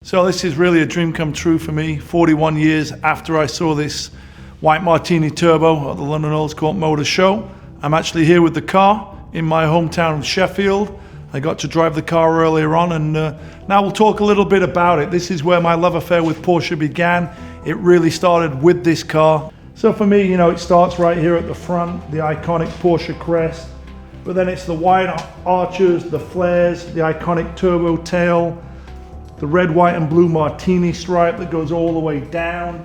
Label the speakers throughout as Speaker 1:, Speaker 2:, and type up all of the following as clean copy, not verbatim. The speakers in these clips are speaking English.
Speaker 1: So this is really a dream come true for me. 41 years after I saw this white Martini Turbo at the London Earls Court Motor Show, I'm actually here with the car in my hometown of Sheffield. I got to drive the car earlier on, and now we'll talk a little bit about it. This is where my love affair with Porsche began. It really started with this car. So for me, it starts right here at the front, the iconic Porsche crest, but then it's the wide arches, the flares, the iconic turbo tail, the red, white and blue Martini stripe that goes all the way down.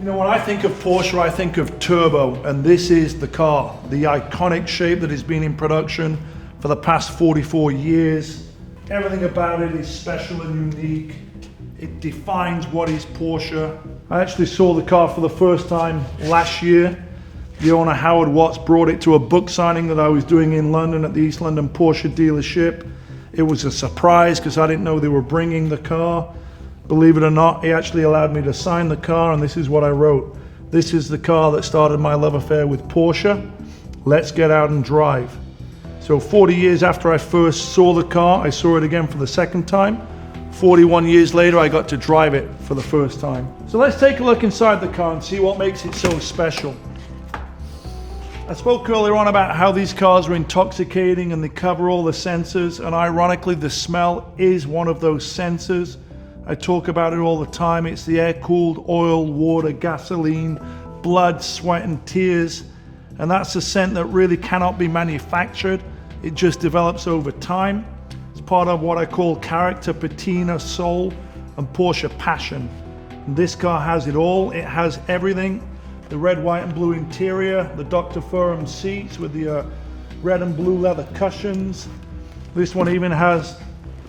Speaker 1: When I think of Porsche, I think of turbo, and this is the car, the iconic shape that has been in production for the past 44 years. Everything about it is special and unique. It defines what is Porsche. I actually saw the car for the first time last year. The owner, Howard Watts, brought it to a book signing that I was doing in London at the East London Porsche dealership. It was a surprise because I didn't know they were bringing the car. Believe it or not, he actually allowed me to sign the car, and this is what I wrote. This is the car that started my love affair with Porsche. Let's get out and drive. So 40 years after I first saw the car, I saw it again for the second time. 41 years later, I got to drive it for the first time. So let's take a look inside the car and see what makes it so special. I spoke earlier on about how these cars are intoxicating and they cover all the senses, and ironically the smell is one of those senses. I talk about it all the time. It's the air-cooled oil, water, gasoline, blood, sweat and tears, and that's a scent that really cannot be manufactured. It just develops over time. It's part of what I call character, patina, soul and Porsche passion. And this car has it all. It has everything. The red, white and blue interior, the Dr. Furham seats with the red and blue leather cushions. This one even has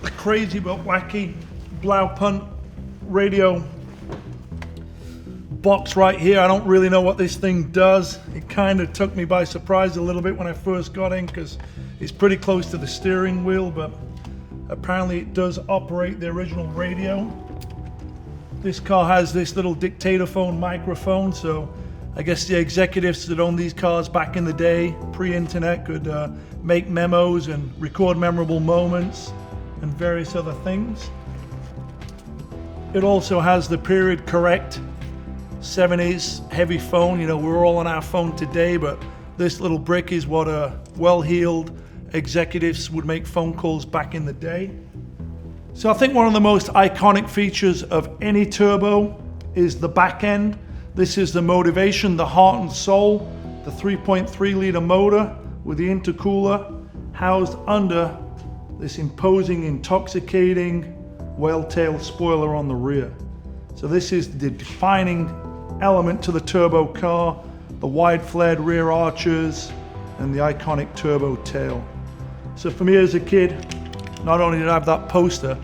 Speaker 1: a crazy but wacky Blaupunkt radio box right here. I don't really know what this thing does. It kind of took me by surprise a little bit when I first got in because it's pretty close to the steering wheel, but apparently it does operate the original radio. This car has this little dictaphone microphone, so I guess the executives that owned these cars back in the day, pre-internet, could make memos and record memorable moments and various other things. It also has the period correct 70s heavy phone. We're all on our phone today, but this little brick is what well-heeled executives would make phone calls back in the day. So I think one of the most iconic features of any turbo is the back end. This is the motivation, the heart and soul, the 3.3 litre motor with the intercooler housed under this imposing, intoxicating whale-tail spoiler on the rear. So this is the defining element to the turbo car, the wide flared rear arches and the iconic turbo tail. So for me as a kid, not only did I have that poster,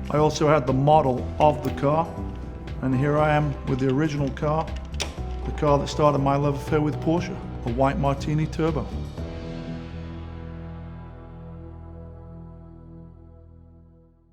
Speaker 1: I also had the model of the car. And here I am with the original car, the car that started my love affair with Porsche, the white Martini Turbo.